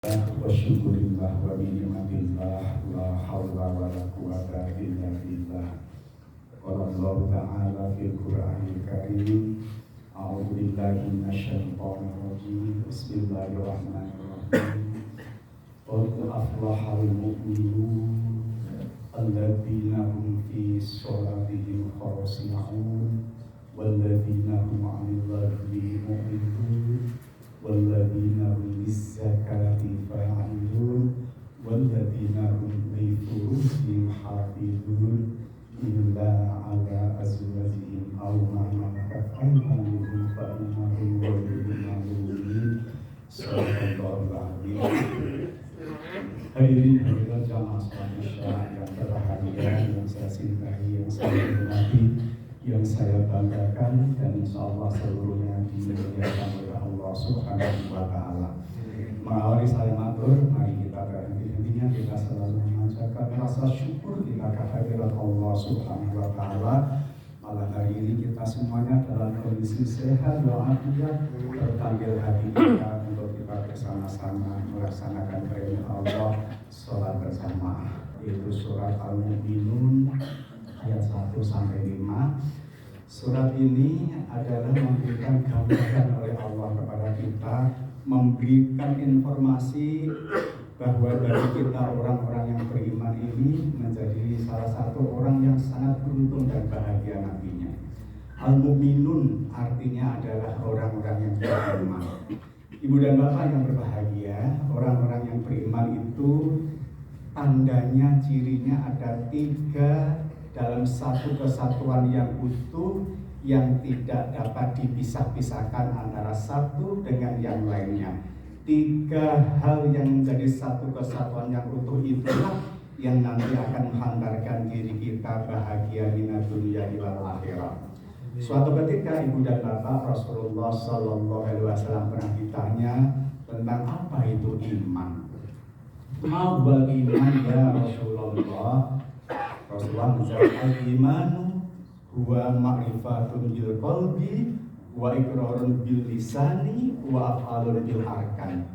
Wasyukurillah wa bi'nimatillah la hawla wa la quwata illa billah. Qala Allah ta'ala fil Qur'anil Karim, a'udzu billahi minasyaitonir rajim. Bismillahirrahmanirrahim. Qad aflahal mu'minun alladzina hum fi sholatihim khashi'un walladzina hum 'anil lagwi mu'ridun walladzina hum lizzakati fa'ilun walladzina hum li furujihim hafizun illa ala azwajihim aw ma malakat aymanuhum fa innahum ghayru malumin. Sallallahu alaihi wasallam. Hadirin hadirat jamaah salat Isya yang berbahagia, yang saya cintai, yang saya hormati, yang saya banggakan, dan insyaallah seluruhnya dimuliakan oleh Allah Subhanahu wa Ta'ala. Mengawali saya matur, mari kita berhenti-hentinya kita selalu memanjatkan rasa syukur kita kehadirat Allah Subhanahu wa Ta'ala. Malam hari ini kita semuanya dalam kondisi sehat walafiat, terpanggil hati kita untuk kita bersama-sama melaksanakan perintah Allah sholat bersama, yaitu surat Al-Mu'minun ayat 1-5. Surat ini adalah memberikan gambaran oleh Allah kepada kita, memberikan informasi bahwa dari kita orang-orang yang beriman ini menjadi salah satu orang yang sangat beruntung dan bahagia nantinya. Al-Mu'minun artinya adalah orang-orang yang beriman. Ibu dan bapak yang berbahagia, orang-orang yang beriman itu tandanya, cirinya ada 3 dalam satu kesatuan yang utuh yang tidak dapat dipisah-pisahkan antara satu dengan yang lainnya. 3 hal yang menjadi satu kesatuan yang utuh itulah yang nanti akan menghantarkan diri kita bahagia minad dunya ilal akhirah. Suatu ketika ibu dan bapak, Rasulullah Sallallahu Alaihi Wasallam pernah ditanya tentang apa itu iman. Ma wal iman ya Rasulullah? Rasulullah menjawab, al-imanu huwa ma'rifatun bil qalbi wa iqrarun bil lisani wa af'alun bil arkan.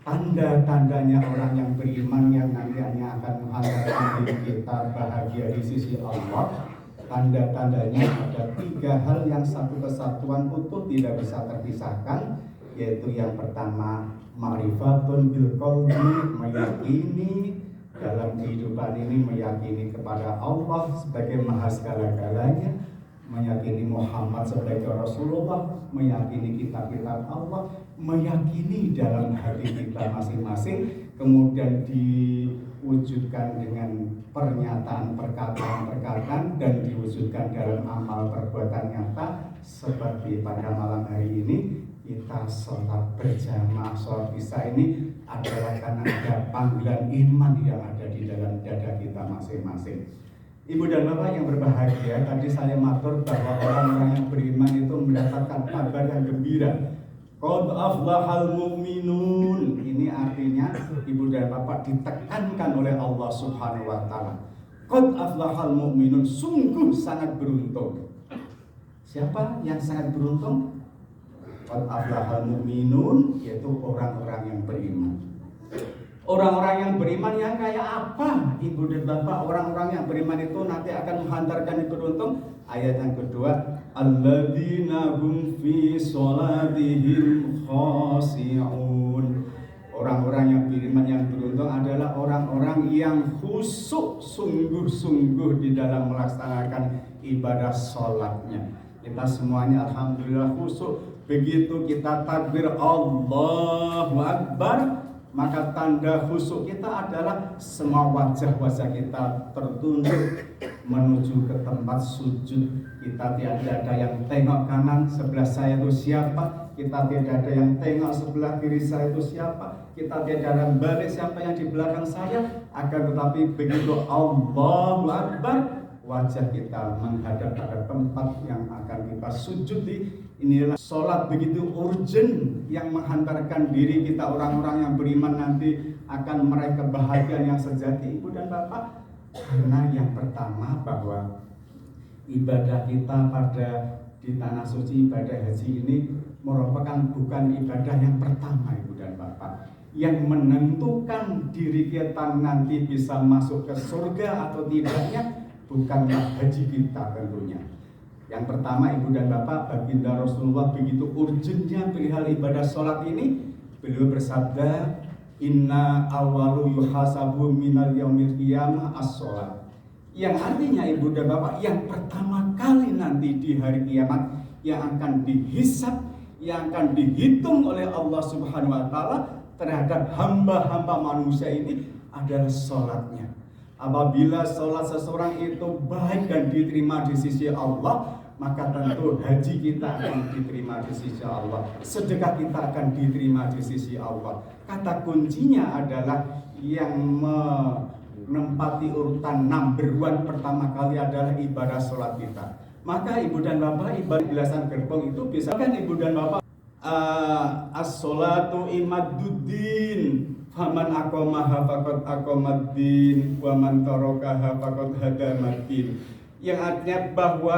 Tanda-tandanya orang yang beriman yang nantinya akan menghantarkan diri kita bahagia di sisi Allah. Tanda-tandanya ada 3 hal yang satu kesatuan utuh tidak bisa terpisahkan, yaitu yang pertama ma'rifatun bil qalbi, meyakini dalam kehidupan ini, meyakini kepada Allah sebagai maha segala-galanya, meyakini Muhammad sebagai Rasulullah, meyakini kitab-kitab Allah, meyakini dalam hati kita masing-masing, kemudian diwujudkan dengan pernyataan, perkataan, dan diwujudkan dalam amal perbuatan nyata. Seperti pada malam hari ini kita sholat berjamaah, sholat Isya ini adalah karena ada panggilan iman yang ada di dalam dada kita masing-masing. Ibu dan bapak yang berbahagia, tadi saya matur bahwa orang-orang yang beriman itu mendapatkan kabar yang gembira. Qad aflahal mu'minun. Ini artinya ibu dan bapak ditekankan oleh Allah Subhanahu wa Ta'ala. Qad aflahal mu'minun, sungguh sangat beruntung. Siapa yang sangat beruntung? Qad aflahal mu'minun, yaitu orang-orang yang beriman. Orang-orang yang beriman yang kayak apa? Ibu dan bapak, orang-orang yang beriman itu nanti akan menghantarkan beruntung. Ayat yang kedua, alladzina hum fi sholatihim khashi'un. Orang-orang yang beriman yang beruntung adalah orang-orang yang khusyuk sungguh-sungguh di dalam melaksanakan ibadah sholatnya. Kita semuanya alhamdulillah khusyuk. Begitu kita takbir Allahu Akbar, maka tanda khusyuk kita adalah semua wajah-wajah kita tertunduk menuju ke tempat sujud. Kita tidak ada yang tengok kanan sebelah saya itu siapa, kita tidak ada yang tengok sebelah kiri saya itu siapa, kita tidak ada yang balik siapa yang di belakang saya. Akan tetapi begitu Allahu Akbar, wajah kita menghadap pada tempat yang akan kita sujudi. Inilah sholat begitu urgent yang menghantarkan diri kita orang-orang yang beriman nanti akan meraih kebahagiaan yang sejati, ibu dan bapak. Karena yang pertama bahwa ibadah kita pada di tanah suci, ibadah haji ini merupakan bukan ibadah yang pertama, ibu dan bapak. yang menentukan diri kita nanti bisa masuk ke surga atau tidaknya bukanlah haji kita tentunya. Yang pertama, Ibu dan Bapak, baginda Rasulullah begitu urgennya perihal ibadah sholat ini. Beliau bersabda, inna awalu yuhasabu minal yaumil qiyamah as-sholat. Yang artinya, Ibu dan Bapak, yang pertama kali nanti di hari kiamat yang akan dihisab, yang akan dihitung oleh Allah Subhanahu wa Ta'ala terhadap hamba-hamba manusia ini adalah sholatnya. Apabila sholat seseorang itu baik dan diterima di sisi Allah, maka tentu haji kita akan diterima di sisi Allah, sedekah kita akan diterima di sisi Allah. Kata kuncinya adalah yang menempati urutan number one pertama kali adalah ibadah sholat kita. Maka Ibu dan Bapak, ibadah belasan gerbong itu bisa kan Ibu dan Bapak, as-sholatu imaduddin, faman aqamaha faqad aqamaddin, wa man tarakaha faqad hadamaddin. Yang artinya bahwa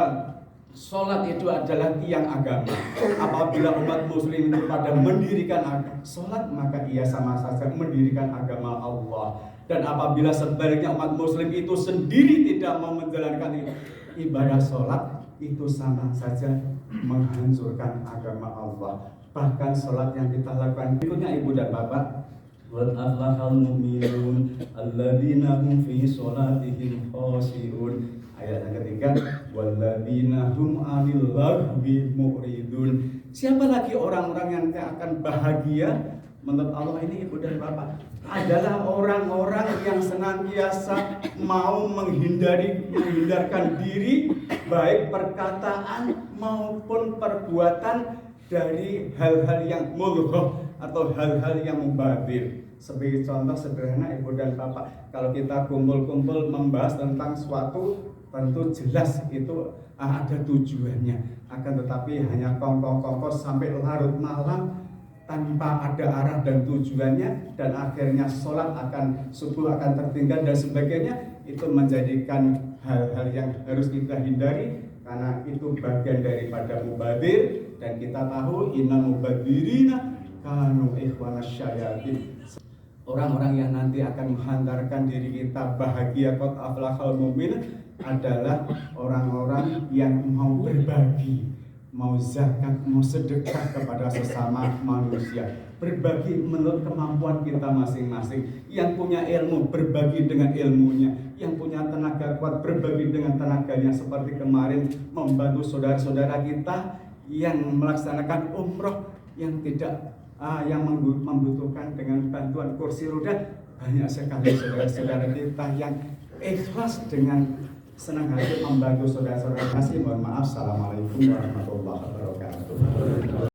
sholat itu adalah tiang agama. Apabila umat muslim itu pada mendirikan sholat, maka ia sama saja mendirikan agama Allah. Dan apabila sebaliknya umat muslim itu sendiri tidak mau menjalankan ibadah sholat, itu sama saja menghancurkan agama Allah. Bahkan sholat yang kita lakukan berikutnya Ibu dan Bapak, qad aflahal mu'minun alladzina hum fi sholatihim khashi'un. Ayat yang ketiga, walladzina hum 'anil laghwi mu'ridun. Siapa lagi orang-orang yang akan bahagia menurut Allah ini Ibu dan Bapak? Adalah orang-orang yang senantiasa mau menghindarkan diri, baik perkataan maupun perbuatan, dari hal-hal yang mulghah atau hal-hal yang mubadzir. Sebagai contoh sederhana Ibu dan Bapak, kalau kita kumpul-kumpul membahas tentang suatu, tentu jelas itu ada tujuannya. Akan tetapi hanya kongkong-kongkong sampai larut malam tanpa ada arah dan tujuannya, dan akhirnya sholat subuh akan tertinggal dan sebagainya. Itu menjadikan hal-hal yang harus kita hindari, karena itu bagian daripada mubadzir. Dan kita tahu innal mubadzirina kanu ikhwanas syayatin. Orang-orang yang nanti akan menghantarkan diri kita bahagia qad aflahal mu'minun adalah orang-orang yang mau berbagi, mau zakat, mau sedekah kepada sesama manusia, berbagi menurut kemampuan kita masing-masing. Yang punya ilmu berbagi dengan ilmunya, yang punya tenaga kuat berbagi dengan tenaganya, seperti kemarin membantu saudara-saudara kita yang melaksanakan umroh yang tidak yang membutuhkan dengan bantuan kursi roda. Banyak sekali saudara-saudara kita yang ikhlas dengan senang hati membantu saudara-saudara. Terima kasih, mohon maaf. Assalamualaikum warahmatullahi wabarakatuh.